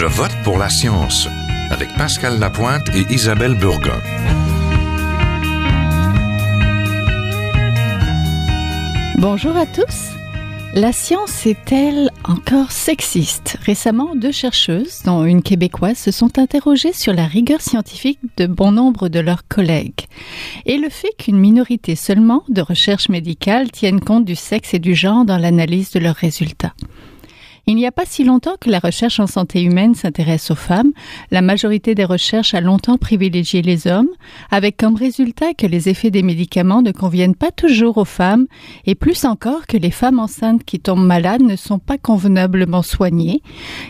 Je vote pour la science avec Pascal Lapointe et Isabelle Burgon. Bonjour à tous. La science est-elle encore sexiste? Récemment, 2 chercheuses, dont une québécoise, se sont interrogées sur la rigueur scientifique de bon nombre de leurs collègues et le fait qu'une minorité seulement de recherches médicales tiennent compte du sexe et du genre dans l'analyse de leurs résultats. Il n'y a pas si longtemps que la recherche en santé humaine s'intéresse aux femmes. La majorité des recherches a longtemps privilégié les hommes, avec comme résultat que les effets des médicaments ne conviennent pas toujours aux femmes, et plus encore que les femmes enceintes qui tombent malades ne sont pas convenablement soignées,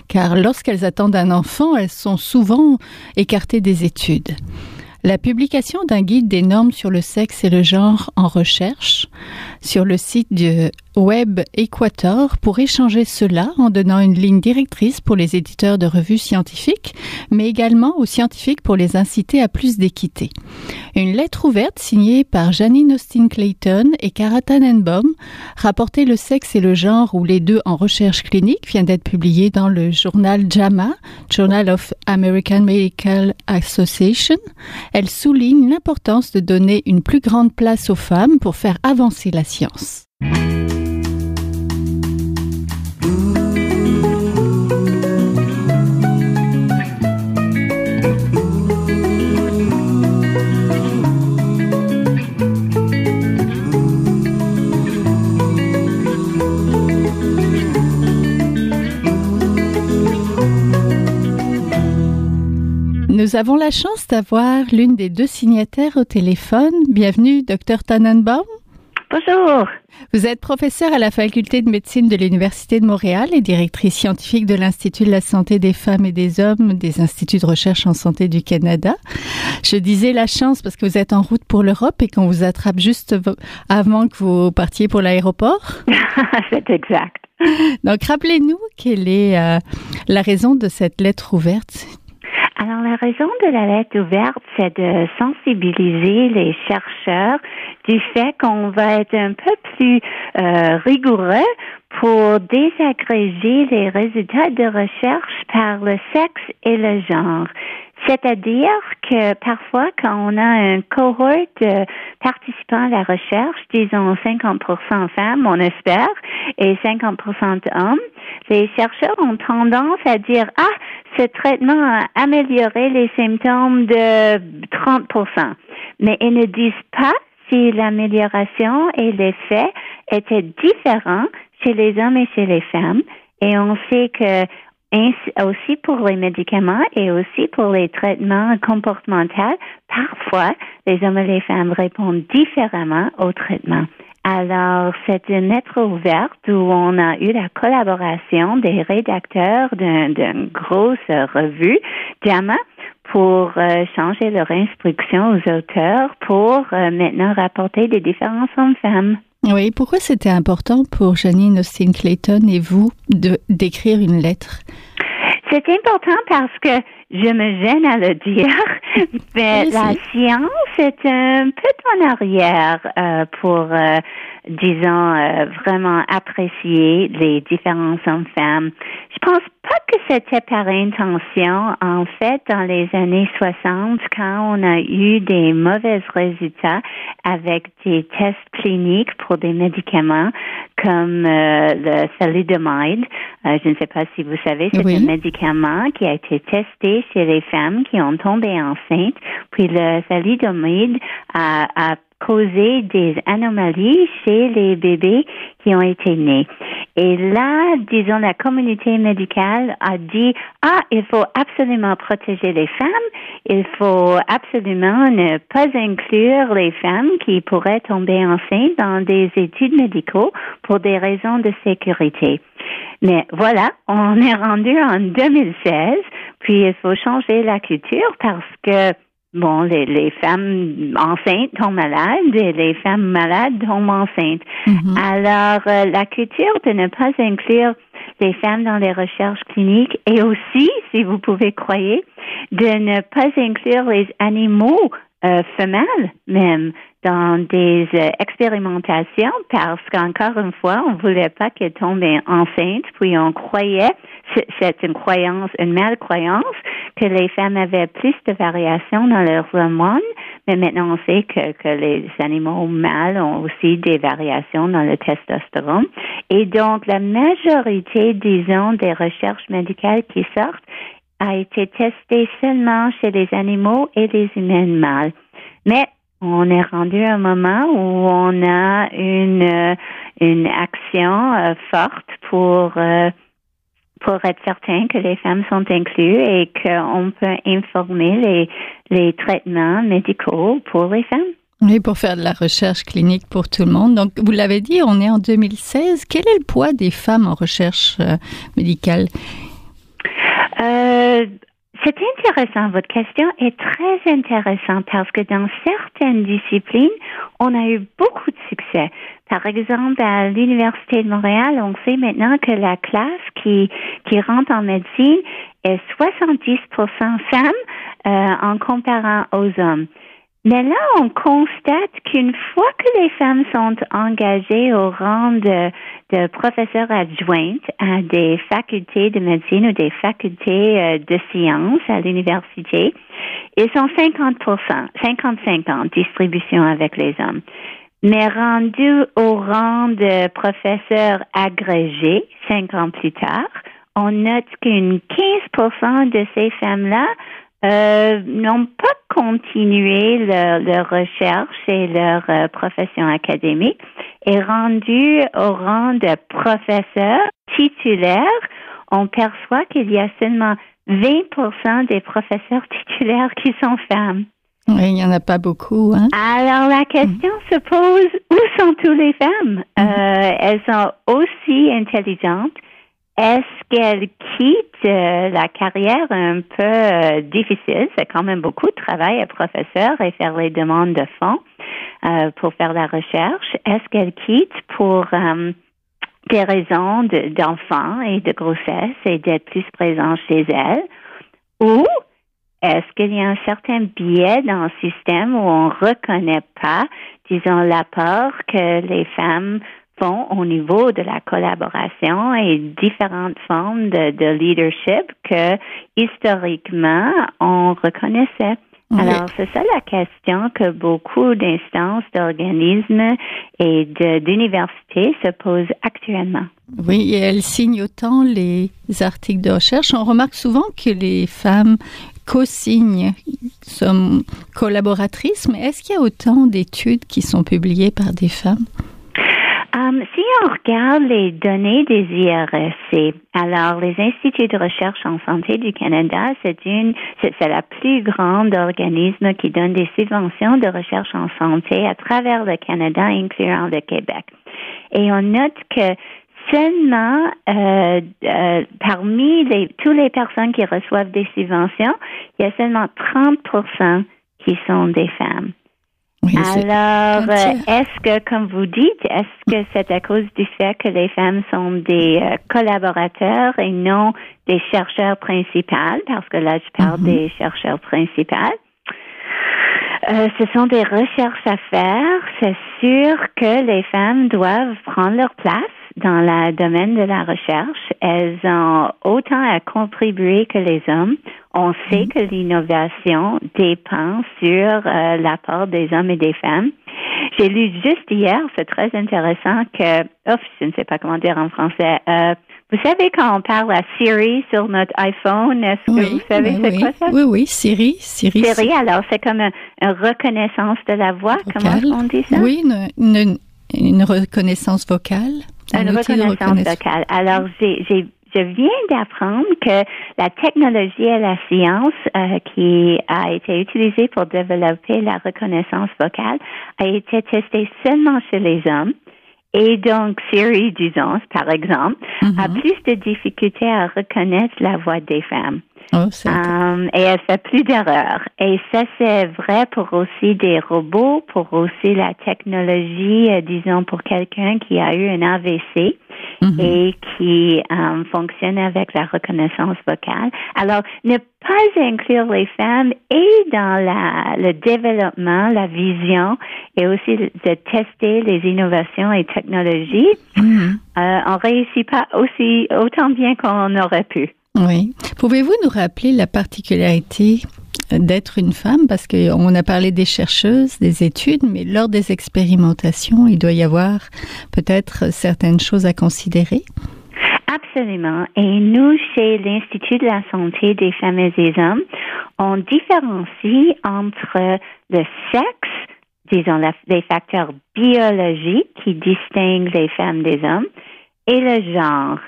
car lorsqu'elles attendent un enfant, elles sont souvent écartées des études. La publication d'un guide des normes sur le sexe et le genre en recherche sur le site du Web Équateur pourrait changer cela en donnant une ligne directrice pour les éditeurs de revues scientifiques, mais également aux scientifiques pour les inciter à plus d'équité. Une lettre ouverte signée par Janine Austin-Clayton et Cara Tannenbaum, rapportée Le sexe et le genre ou les deux en recherche clinique, vient d'être publiée dans le journal JAMA, Journal of American Medical Association. Elle souligne l'importance de donner une plus grande place aux femmes pour faire avancer la science. Nous avons la chance d'avoir l'une des 2 signataires au téléphone. Bienvenue, Dr Tannenbaum. Bonjour. Vous êtes professeure à la Faculté de médecine de l'Université de Montréal et directrice scientifique de l'Institut de la santé des femmes et des hommes des Instituts de recherche en santé du Canada. Je disais la chance parce que vous êtes en route pour l'Europe et qu'on vous attrape juste avant que vous partiez pour l'aéroport. C'est exact. Donc, rappelez-nous quelle est la raison de cette lettre ouverte. Alors, la raison de la lettre ouverte, c'est de sensibiliser les chercheurs du fait qu'on va être un peu plus rigoureux pour désagréger les résultats de recherche par le sexe et le genre. C'est-à-dire que parfois, quand on a un cohorte de participants à la recherche, disons 50% femmes, on espère, et 50% hommes, les chercheurs ont tendance à dire « Ah, ce traitement a amélioré les symptômes de 30%. » Mais ils ne disent pas si l'amélioration et l'effet étaient différents chez les hommes et chez les femmes. Et on sait que aussi pour les médicaments et aussi pour les traitements comportementaux, parfois, les hommes et les femmes répondent différemment au traitement. Alors, c'est une lettre ouverte où on a eu la collaboration des rédacteurs d'une grosse revue, JAMA, pour changer leur instruction aux auteurs pour maintenant rapporter des différences hommes-femmes. Oui, pourquoi c'était important pour Janine Austin-Clayton et vous d'écrire une lettre? C'est important parce que je me gêne à le dire, mais la science est un peu en arrière pour, disons, vraiment apprécier les différences hommes-femmes. Je pense pas que c'était par intention. En fait, dans les années 60, quand on a eu des mauvais résultats avec des tests cliniques pour des médicaments comme le thalidomide, je ne sais pas si vous savez, c'est un médicament qui a été testé chez les femmes qui ont tombé enceintes, puis le thalidomide a causé des anomalies chez les bébés qui ont été nés. Et là, disons, la communauté médicale a dit, il faut absolument protéger les femmes, il faut absolument ne pas inclure les femmes qui pourraient tomber enceintes dans des études médicaux pour des raisons de sécurité. Mais voilà, on est rendu en 2016, puis il faut changer la culture parce que bon, les femmes enceintes tombent malades et les femmes malades tombent enceintes. Mm-hmm. Alors, la culture de ne pas inclure les femmes dans les recherches cliniques et aussi, si vous pouvez croire, de ne pas inclure les animaux femelles même dans des expérimentations parce qu'encore une fois, on voulait pas qu'elle tombe enceinte, puis on croyait, c'est une croyance, une malcroyance, que les femmes avaient plus de variations dans leurs hormones, mais maintenant on sait que les animaux mâles ont aussi des variations dans le testostérone. Et donc, la majorité, disons, des recherches médicales qui sortent a été testée seulement chez les animaux et les humains mâles. Mais on est rendu à un moment où on a une action forte pour être certain que les femmes sont incluses et qu'on peut informer les traitements médicaux pour les femmes. Oui, pour faire de la recherche clinique pour tout le monde. Donc, vous l'avez dit, on est en 2016. Quel est le poids des femmes en recherche médicale? C'est intéressant. Votre question est très intéressante parce que dans certaines disciplines, on a eu beaucoup de succès. Par exemple, à l'Université de Montréal, on sait maintenant que la classe qui rentre en médecine est 70% femmes en comparant aux hommes. Mais là, on constate qu'une fois que les femmes sont engagées au rang de professeurs adjointes à des facultés de médecine ou des facultés de sciences à l'université, ils sont 50-50 distribution avec les hommes. Mais rendus au rang de professeurs agrégés, 5 ans plus tard, on note qu'une 15% de ces femmes-là n'ont pas continué leur recherche et leur profession académique et rendu au rang de professeur titulaire, on perçoit qu'il y a seulement 20% des professeurs titulaires qui sont femmes. Oui, il n'y en a pas beaucoup, hein? Alors, la question se pose, où sont toutes les femmes? Elles sont aussi intelligentes. Est-ce qu'elles quittent la carrière un peu difficile? C'est quand même beaucoup de travail à professeur et faire les demandes de fonds pour faire la recherche. Est-ce qu'elles quittent pour des raisons d'enfants et de grossesse et d'être plus présentes chez elles? Ou est-ce qu'il y a un certain biais dans le système où on ne reconnaît pas, disons, l'apport que les femmes font au niveau de la collaboration et différentes formes de leadership que, historiquement, on reconnaissait. Oui. Alors, c'est ça la question que beaucoup d'instances, d'organismes et d'universités se posent actuellement. Oui, et elles signent autant les articles de recherche. On remarque souvent que les femmes co-signent, sont collaboratrices, mais est-ce qu'il y a autant d'études qui sont publiées par des femmes? Si on regarde les données des IRSC, alors les Instituts de recherche en santé du Canada, c'est la plus grande organisme qui donne des subventions de recherche en santé à travers le Canada, incluant le Québec. Et on note que seulement parmi toutes les personnes qui reçoivent des subventions, il y a seulement 30% qui sont des femmes. Oui, alors, est-ce que, comme vous dites, est-ce que c'est à cause du fait que les femmes sont des collaborateurs et non des chercheurs principaux? Parce que là, je parle des chercheurs principaux. Ce sont des recherches à faire. C'est sûr que les femmes doivent prendre leur place dans le domaine de la recherche. Elles ont autant à contribuer que les hommes. On sait que l'innovation dépend sur l'apport des hommes et des femmes. J'ai lu juste hier, c'est très intéressant que, je ne sais pas comment dire en français, vous savez quand on parle à Siri sur notre iPhone, est-ce que vous savez c'est quoi ça? Oui, Siri. Siri, alors c'est comme une reconnaissance de la voix, vocale. Comment on dit ça? Oui, une reconnaissance vocale. Une reconnaissance vocale. Alors, je viens d'apprendre que la technologie et la science qui a été utilisée pour développer la reconnaissance vocale a été testée seulement chez les hommes. Et donc, Siri, disons, par exemple, a plus de difficultés à reconnaître la voix des femmes. Et elle fait plus d'erreurs. Et ça, c'est vrai pour aussi des robots, pour aussi la technologie, disons, pour quelqu'un qui a eu un AVC et qui fonctionne avec la reconnaissance vocale. Alors, ne pas inclure les femmes et dans le développement, la vision et aussi de tester les innovations et technologies, on réussit pas autant bien qu'on aurait pu. Oui. Pouvez-vous nous rappeler la particularité d'être une femme? Parce qu'on a parlé des chercheuses, des études, mais lors des expérimentations, il doit y avoir peut-être certaines choses à considérer. Absolument. Et nous, chez l'Institut de la santé des femmes et des hommes, on différencie entre le sexe, disons les facteurs biologiques qui distinguent les femmes des hommes, et le genre.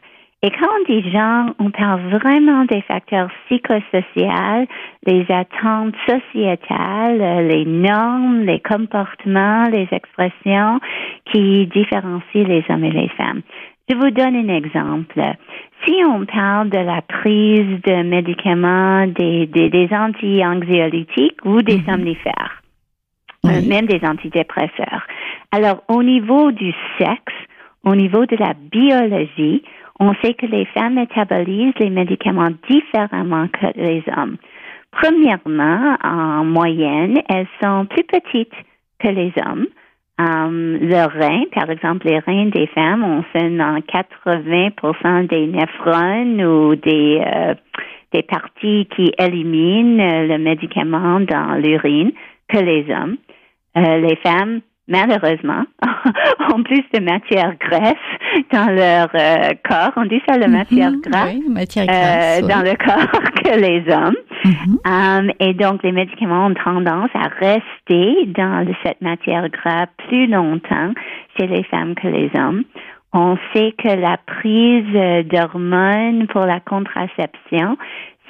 Et quand on dit genre, on parle vraiment des facteurs psychosociaux, les attentes sociétales, les normes, les comportements, les expressions qui différencient les hommes et les femmes. Je vous donne un exemple. Si on parle de la prise de médicaments, des anti-anxiolytiques ou des somnifères, même des antidépresseurs. Alors, au niveau du sexe, au niveau de la biologie, on sait que les femmes métabolisent les médicaments différemment que les hommes. Premièrement, en moyenne, elles sont plus petites que les hommes. Le rein, par exemple, les reins des femmes ont seulement 80% des néphrones ou des parties qui éliminent le médicament dans l'urine que les hommes. Les femmes, malheureusement, ont plus de matière grasse dans leur corps. On dit ça, la matière grasse, matière grasse dans le corps que les hommes. Et donc, les médicaments ont tendance à rester dans cette matière grasse plus longtemps chez les femmes que les hommes. On sait que la prise d'hormones pour la contraception,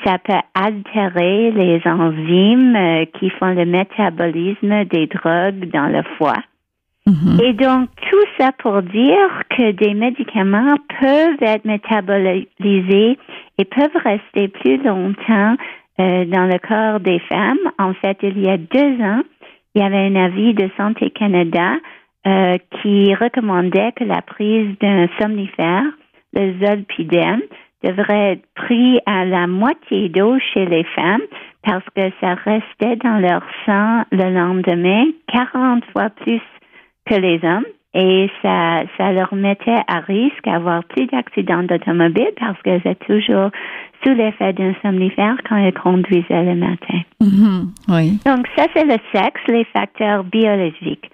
ça peut altérer les enzymes qui font le métabolisme des drogues dans le foie. Et donc, tout ça pour dire que des médicaments peuvent être métabolisés et peuvent rester plus longtemps dans le corps des femmes. En fait, il y a 2 ans, il y avait un avis de Santé Canada qui recommandait que la prise d'un somnifère, le zolpidem, devrait être pris à la moitié d'eau chez les femmes parce que ça restait dans leur sang le lendemain 40 fois plus que les hommes et ça leur mettait à risque d'avoir plus d'accidents d'automobile parce qu'elles étaient toujours sous l'effet d'un somnifère quand elles conduisaient le matin. Oui. Donc ça, c'est le sexe, les facteurs biologiques.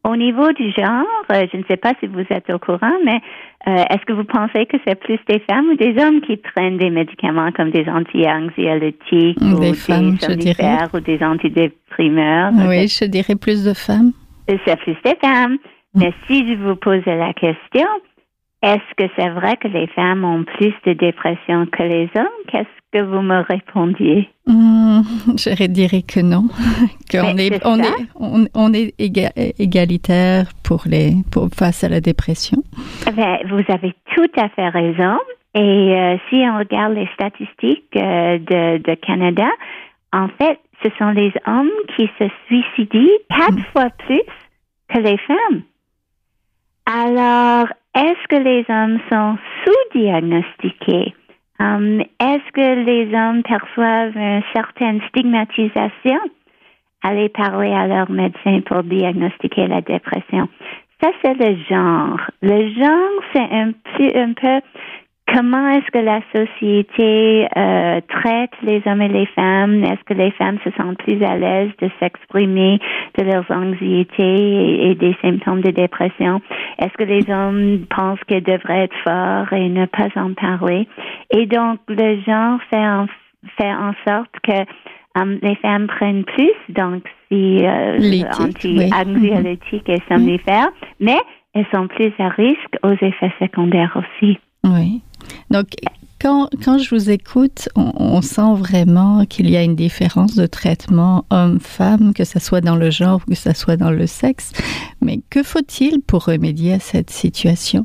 Au niveau du genre, je ne sais pas si vous êtes au courant, mais est-ce que vous pensez que c'est plus des femmes ou des hommes qui prennent des médicaments comme des anti-anxiolytiques ou des somnifères ou des antidéprimeurs? Oui, je dirais plus de femmes. C'est plus des femmes. Mais si je vous posais la question, est-ce que c'est vrai que les femmes ont plus de dépression que les hommes? Qu'est-ce que vous me répondiez? Je dirais que non. On est égalitaire face à la dépression. Vous avez tout à fait raison. Et si on regarde les statistiques de Canada, en fait, ce sont les hommes qui se suicident 4 fois plus que les femmes. Alors, est-ce que les hommes sont sous-diagnostiqués? Est-ce que les hommes perçoivent une certaine stigmatisation? Aller parler à leur médecin pour diagnostiquer la dépression. Ça, c'est le genre. Le genre, c'est un peu comment est-ce que la société traite les hommes et les femmes? Est-ce que les femmes se sentent plus à l'aise de s'exprimer de leurs anxiétés et des symptômes de dépression? Est-ce que les hommes pensent qu'ils devraient être forts et ne pas en parler? Et donc, le genre fait en sorte que les femmes prennent plus anti-anxiolytiques et somnifères, mais elles sont plus à risque aux effets secondaires aussi. Oui. Donc, quand je vous écoute, on sent vraiment qu'il y a une différence de traitement homme-femme, que ce soit dans le genre ou que ce soit dans le sexe. Mais que faut-il pour remédier à cette situation?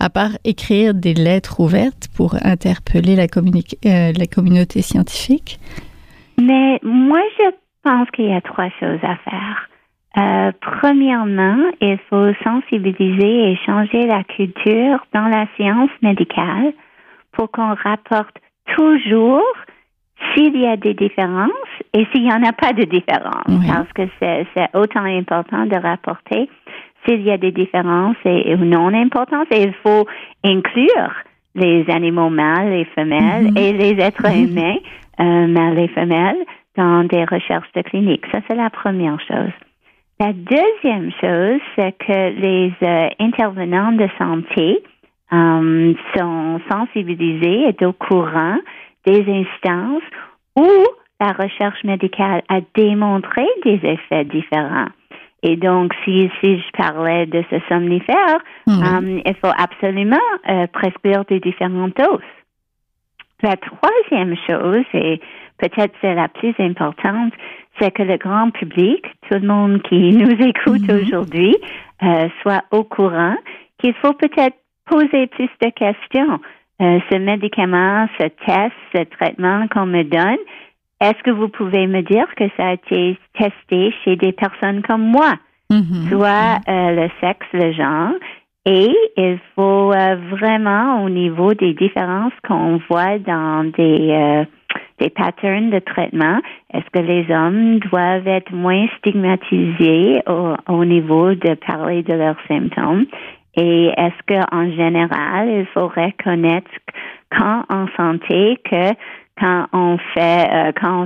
à part écrire des lettres ouvertes pour interpeller la communauté scientifique? Mais moi, je pense qu'il y a 3 choses à faire. Premièrement, il faut sensibiliser et changer la culture dans la science médicale pour qu'on rapporte toujours s'il y a des différences et s'il n'y en a pas de différences. Oui. Parce que c'est autant important de rapporter s'il y a des différences ou non importantes. Et il faut inclure les animaux mâles et femelles et les êtres humains mâles et femelles dans des recherches de clinique. Ça, c'est la première chose. La deuxième chose, c'est que les intervenants de santé sont sensibilisés et au courant des instances où la recherche médicale a démontré des effets différents. Et donc, si je parlais de ce somnifère, il faut absolument prescrire de différentes doses. La troisième chose, et peut-être c'est la plus importante, c'est que le grand public, tout le monde qui nous écoute aujourd'hui, soit au courant qu'il faut peut-être poser plus de questions. Ce médicament, ce test, ce traitement qu'on me donne, est-ce que vous pouvez me dire que ça a été testé chez des personnes comme moi? Soit le sexe, le genre. Et il faut vraiment, au niveau des différences qu'on voit dans des patterns de traitement, est-ce que les hommes doivent être moins stigmatisés au niveau de parler de leurs symptômes? Et est-ce qu'en général, il faut reconnaître quand en santé que quand on fait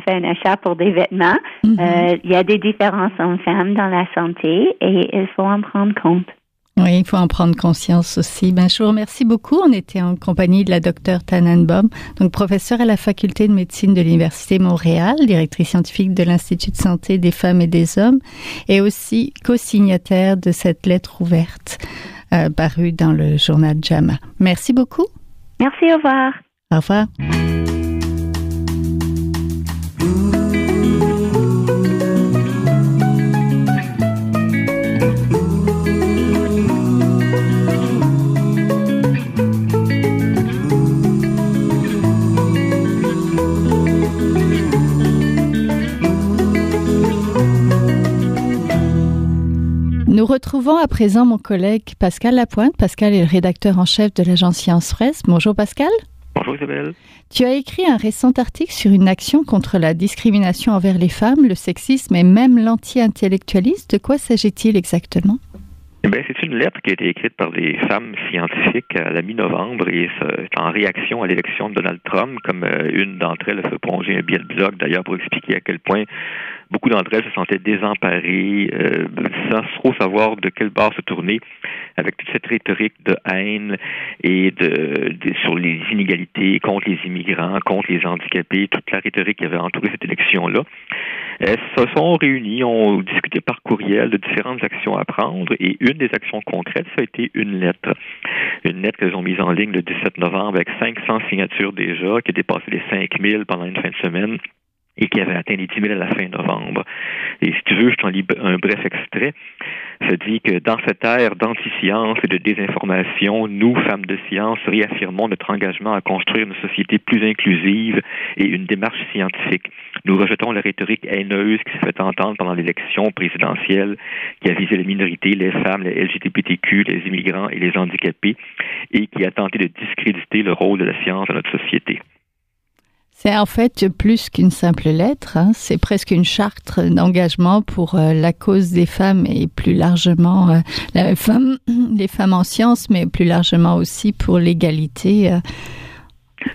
un achat pour des vêtements, il y a des différences hommes-femmes dans la santé et il faut en prendre compte. Oui, il faut en prendre conscience aussi. Je vous remercie beaucoup. On était en compagnie de la docteure Tannenbaum, donc professeure à la faculté de médecine de l'Université Montréal, directrice scientifique de l'Institut de santé des femmes et des hommes, et aussi co-signataire de cette lettre ouverte parue dans le journal JAMA. Merci beaucoup. Merci, au revoir. Au revoir. Nous retrouvons à présent mon collègue Pascal Lapointe. Pascal est le rédacteur en chef de l'agence Science Presse. Bonjour Pascal. Bonjour Isabelle. Tu as écrit un récent article sur une action contre la discrimination envers les femmes, le sexisme et même l'anti-intellectualisme. De quoi s'agit-il exactement? C'est une lettre qui a été écrite par des femmes scientifiques à la mi-novembre et c'est en réaction à l'élection de Donald Trump, comme une d'entre elles a fait plonger un billet de blog d'ailleurs pour expliquer à quel point beaucoup d'entre elles se sentaient désemparées, sans trop savoir de quel bord se tourner, avec toute cette rhétorique de haine et sur les inégalités, contre les immigrants, contre les handicapés, toute la rhétorique qui avait entouré cette élection-là. Elles se sont réunies, ont discuté par courriel de différentes actions à prendre et une des actions concrètes, ça a été une lettre. Une lettre qu'elles ont mise en ligne le 17 novembre avec 500 signatures déjà, qui a dépassé les 5000 pendant une fin de semaine et qui avait atteint les 10 000 à la fin novembre. Et si tu veux, je t'en lis un bref extrait. Ça dit que dans cette ère d'anti-science et de désinformation, nous, femmes de science, réaffirmons notre engagement à construire une société plus inclusive et une démarche scientifique. Nous rejetons la rhétorique haineuse qui s'est fait entendre pendant l'élection présidentielle, qui a visé les minorités, les femmes, les LGBTQ, les immigrants et les handicapés, et qui a tenté de discréditer le rôle de la science dans notre société. C'est en fait plus qu'une simple lettre, c'est presque une charte d'engagement pour la cause des femmes et plus largement les femmes en sciences, mais plus largement aussi pour l'égalité.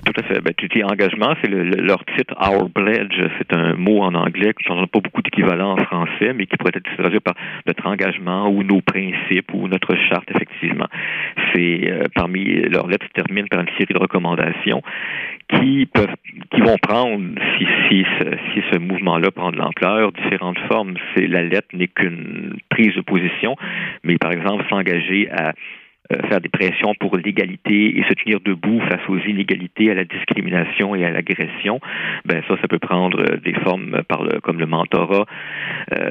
Tout à fait. Tu dis engagement, c'est leur titre Our Pledge. C'est un mot en anglais qui n'a pas beaucoup d'équivalent en français, mais qui pourrait être traduit par notre engagement ou nos principes ou notre charte, effectivement. C'est parmi leurs lettres se terminent par une série de recommandations qui vont prendre, si ce mouvement-là prend de l'ampleur, différentes formes. La lettre n'est qu'une prise de position, mais par exemple s'engager à faire des pressions pour l'égalité et se tenir debout face aux inégalités, à la discrimination et à l'agression, ça peut prendre des formes comme le mentorat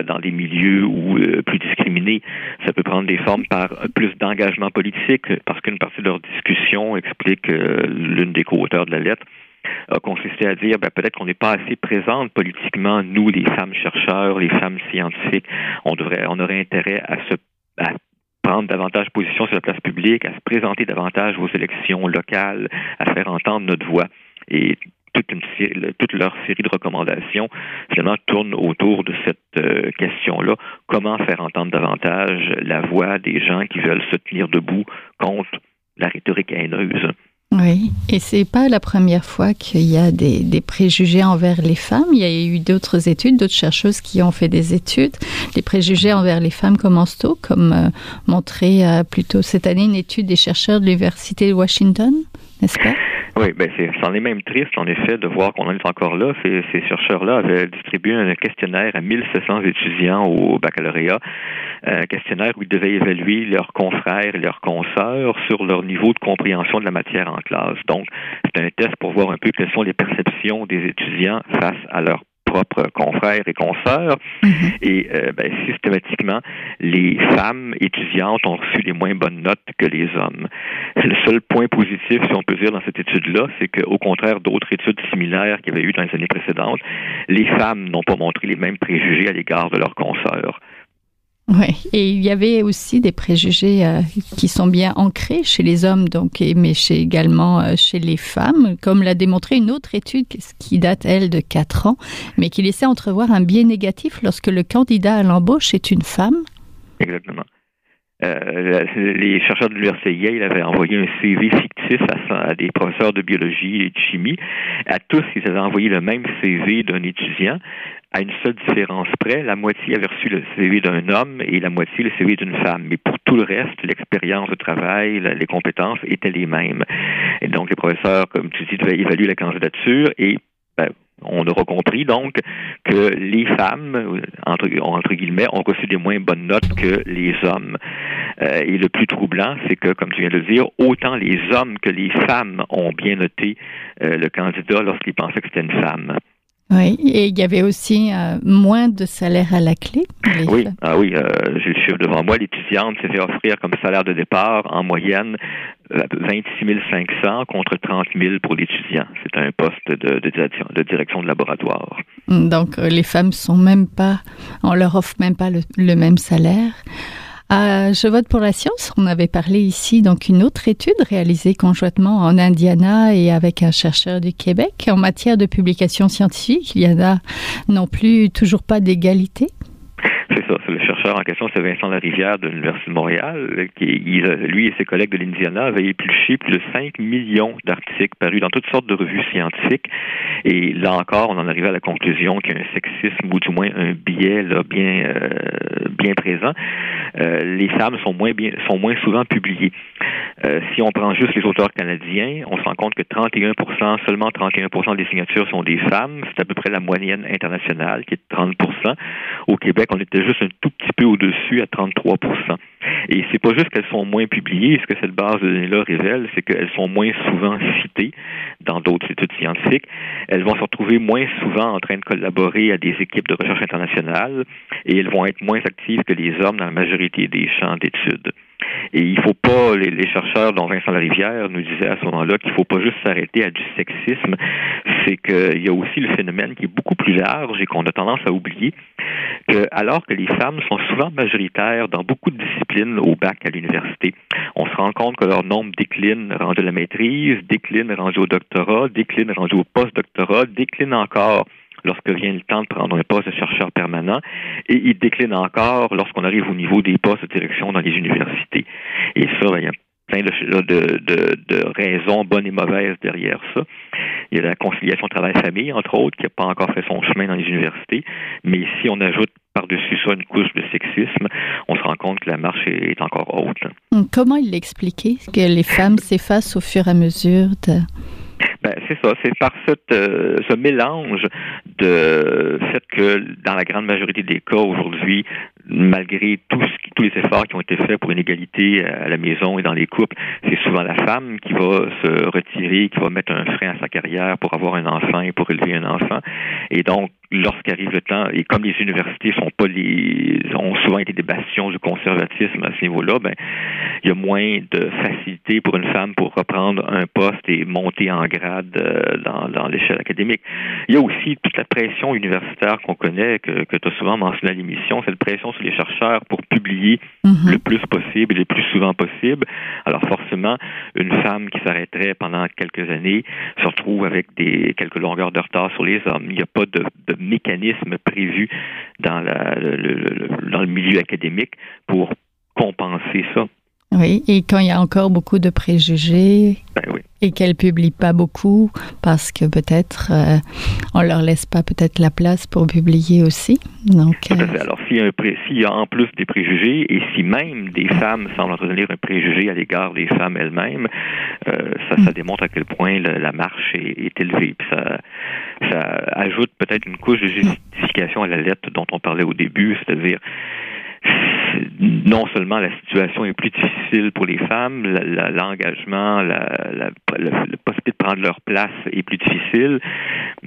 dans des milieux plus discriminés. Ça peut prendre des formes par plus d'engagement politique, parce qu'une partie de leur discussion explique l'une des co-auteurs de la lettre a consisté à dire peut-être qu'on n'est pas assez présente politiquement, nous, les femmes chercheurs, les femmes scientifiques. On aurait intérêt à prendre davantage position sur la place publique, à se présenter davantage aux élections locales, à faire entendre notre voix. Et toute leur série de recommandations, finalement, tournent autour de cette question-là. Comment faire entendre davantage la voix des gens qui veulent se tenir debout contre la rhétorique haineuse? Oui, et c'est pas la première fois qu'il y a des préjugés envers les femmes. Il y a eu d'autres études, d'autres chercheuses qui ont fait des études. Les préjugés envers les femmes commencent tôt, comme montré plus tôt cette année une étude des chercheurs de l'Université de Washington, n'est-ce pas? Oui, c'en est même triste, en effet, de voir qu'on en est encore là. Ces chercheurs-là avaient distribué un questionnaire à 1700 étudiants au baccalauréat, un questionnaire où ils devaient évaluer leurs confrères et leurs consoeurs sur leur niveau de compréhension de la matière en classe. Donc, c'est un test pour voir un peu quelles sont les perceptions des étudiants face à leurs propres confrères et consoeurs. Mm-hmm. Et systématiquement, les femmes étudiantes ont reçu les moins bonnes notes que les hommes. C'est le seul point positif, si on peut dire, dans cette étude-là, c'est qu'au contraire d'autres études similaires qu'il y avait eu dans les années précédentes, les femmes n'ont pas montré les mêmes préjugés à l'égard de leurs consoeurs. Oui, et il y avait aussi des préjugés qui sont bien ancrés chez les hommes, mais également chez les femmes, comme l'a démontré une autre étude qui date, elle, de 4 ans, mais qui laissait entrevoir un biais négatif lorsque le candidat à l'embauche est une femme. Exactement. Les chercheurs de l'Université Yale avaient envoyé un CV fictif à des professeurs de biologie et de chimie. À tous, ils avaient envoyé le même CV d'un étudiant. À une seule différence près, la moitié avait reçu le CV d'un homme et la moitié le CV d'une femme. Mais pour tout le reste, l'expérience de travail, les compétences étaient les mêmes. Et donc, les professeurs, comme tu dis, devaient évaluer la candidature et on aura compris donc que les femmes, entre guillemets, ont reçu des moins bonnes notes que les hommes. Et le plus troublant, c'est que, comme tu viens de le dire, autant les hommes que les femmes ont bien noté le candidat lorsqu'ils pensaient que c'était une femme. Oui, et il y avait aussi moins de salaire à la clé. Oui, j'ai le chiffre devant moi. L'étudiante s'est fait offrir comme salaire de départ en moyenne 26 500 contre 30 000 pour l'étudiant. C'est un poste de direction de laboratoire. Donc, les femmes on leur offre même pas le même salaire. Je vote pour la science. On avait parlé ici, donc, une autre étude réalisée conjointement en Indiana et avec un chercheur du Québec. En matière de publication scientifique, il y en a non plus toujours pas d'égalité. C'est ça. Le chercheur en question, c'est Vincent Larivière de l'Université de Montréal, lui et ses collègues de l'Indiana avaient épluché plus de 5 millions d'articles parus dans toutes sortes de revues scientifiques. Et là encore, on en arrivait à la conclusion qu'il y a un sexisme ou du moins un biais là, bien présent. Les femmes sont moins souvent publiées. Si on prend juste les auteurs canadiens, on se rend compte que seulement 31% des signatures sont des femmes. C'est à peu près la moyenne internationale qui est de 30%. Au Québec, on était juste un tout petit peu au-dessus à 33%. Et c'est pas juste qu'elles sont moins publiées. Ce que cette base de données-là révèle, c'est qu'elles sont moins souvent citées dans d'autres études scientifiques. Elles vont se retrouver moins souvent en train de collaborer à des équipes de recherche internationales et elles vont être moins actives que les hommes dans la majorité des champs d'études. Et il faut pas, les chercheurs, dont Vincent Larivière nous disait à ce moment-là qu'il faut pas juste s'arrêter à du sexisme, c'est qu'il y a aussi le phénomène qui est beaucoup plus large et qu'on a tendance à oublier, que alors que les femmes sont souvent majoritaires dans beaucoup de disciplines au bac à l'université, on se rend compte que leur nombre décline rendu à la maîtrise, décline rendu au doctorat, décline rendu au post-doctorat, décline encore lorsque vient le temps de prendre un poste de chercheur permanent, et il décline encore lorsqu'on arrive au niveau des postes de direction dans les universités. Et ça, il y a plein de raisons bonnes et mauvaises derrière ça. Il y a la conciliation travail-famille, entre autres, qui n'a pas encore fait son chemin dans les universités, mais si on ajoute par-dessus ça une couche de sexisme, on se rend compte que la marche est encore haute. Comment il l'expliquait, que les femmes s'effacent au fur et à mesure de... c'est ça. C'est par ce mélange de fait que dans la grande majorité des cas aujourd'hui, malgré tous les efforts qui ont été faits pour une égalité à la maison et dans les couples, c'est souvent la femme qui va se retirer, qui va mettre un frein à sa carrière pour avoir un enfant et pour élever un enfant. Et donc, lorsqu'arrive le temps, et comme les universités ont souvent été des bastions du conservatisme à ce niveau-là, ben, il y a moins de facilité pour une femme pour reprendre un poste et monter en grade dans l'échelle académique. Il y a aussi toute la pression universitaire qu'on connaît, que tu as souvent mentionné à l'émission, cette pression sur les chercheurs pour publier le plus possible et le plus souvent possible. Alors forcément, une femme qui s'arrêterait pendant quelques années se retrouve avec quelques longueurs de retard sur les hommes. Il n'y a pas de mécanisme prévu dans le milieu académique pour compenser ça. Oui, et quand il y a encore beaucoup de préjugés et qu'elles publient pas beaucoup parce que peut-être on leur laisse pas peut-être la place pour publier aussi. Donc, tout à fait. Alors s'il y a en plus des préjugés et si même des femmes semblent entretenir un préjugé à l'égard des femmes elles-mêmes, ça démontre à quel point la marche est élevée. Puis ça ajoute peut-être une couche de justification à la lettre dont on parlait au début, c'est-à-dire non seulement la situation est plus difficile pour les femmes, l'engagement, la possibilité de prendre leur place est plus difficile,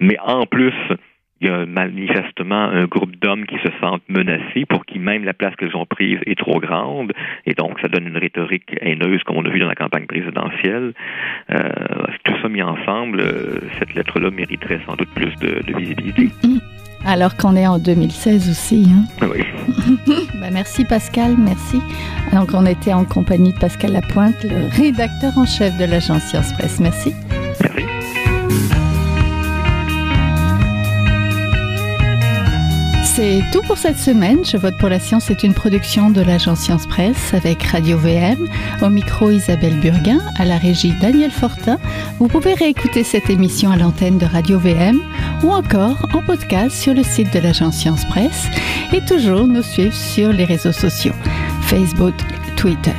mais en plus, il y a manifestement un groupe d'hommes qui se sentent menacés, pour qui même la place qu'elles ont prise est trop grande, et donc ça donne une rhétorique haineuse, comme on a vu dans la campagne présidentielle. Tout ça mis ensemble, cette lettre-là mériterait sans doute plus de visibilité. Alors qu'on est en 2016 aussi. Hein? Oui. Merci Pascal, merci. Donc on était en compagnie de Pascal Lapointe, le rédacteur en chef de l'agence Science Presse. Merci. Merci. C'est tout pour cette semaine. Je vote pour la science est une production de l'agence Science Presse avec Radio VM. Au micro, Isabelle Burguin. À la régie, Daniel Fortin. Vous pouvez réécouter cette émission à l'antenne de Radio VM ou encore en podcast sur le site de l'agence Science Presse et toujours nous suivre sur les réseaux sociaux, Facebook, Twitter.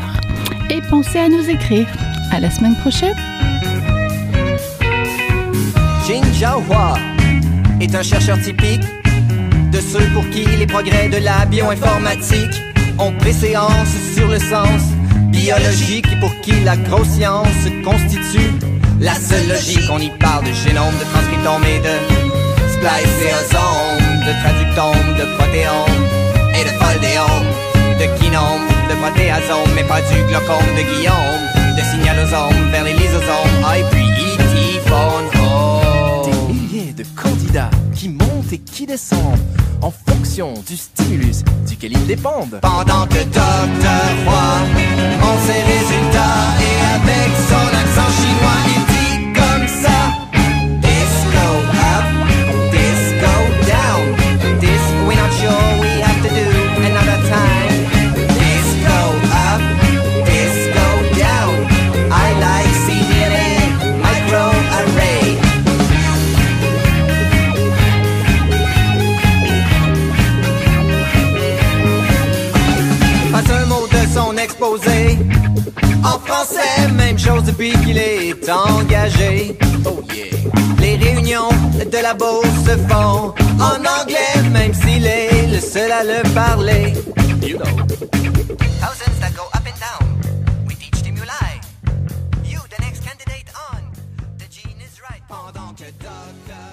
Et pensez à nous écrire. À la semaine prochaine. Jin Jiahua est un chercheur typique de ceux pour qui les progrès de la bioinformatique ont préséance sur le sens biologique et pour qui la grosse science constitue la seule logique. On y parle de génome, de transcriptome et de spliceosome, de traductome, de protéome et de foldéome, de kinome, de protéasome, mais pas du glaucome de Guillaume, de signalosome vers les lysosomes, et puis E.T. phone home. Des milliers de candidats qui montent et qui descendent en fonction du stimulus duquel ils dépendent. Pendant que Dr. Roy montre ses résultats et avec son accent chinois il dit comme ça: Disco up, disco down, we're not sure we have to do another time. Disco up, disco down, I like cDNA microarray. Pas un mot de son exposé en français, même chose depuis qu'il est engagé. Oh yeah. Les réunions de labo se font en anglais, même s'il est le seul à le parler. You know. Thousands that go up and down, we teach stimuli. You, the next candidate on, the gene is right. Pendant que Dr.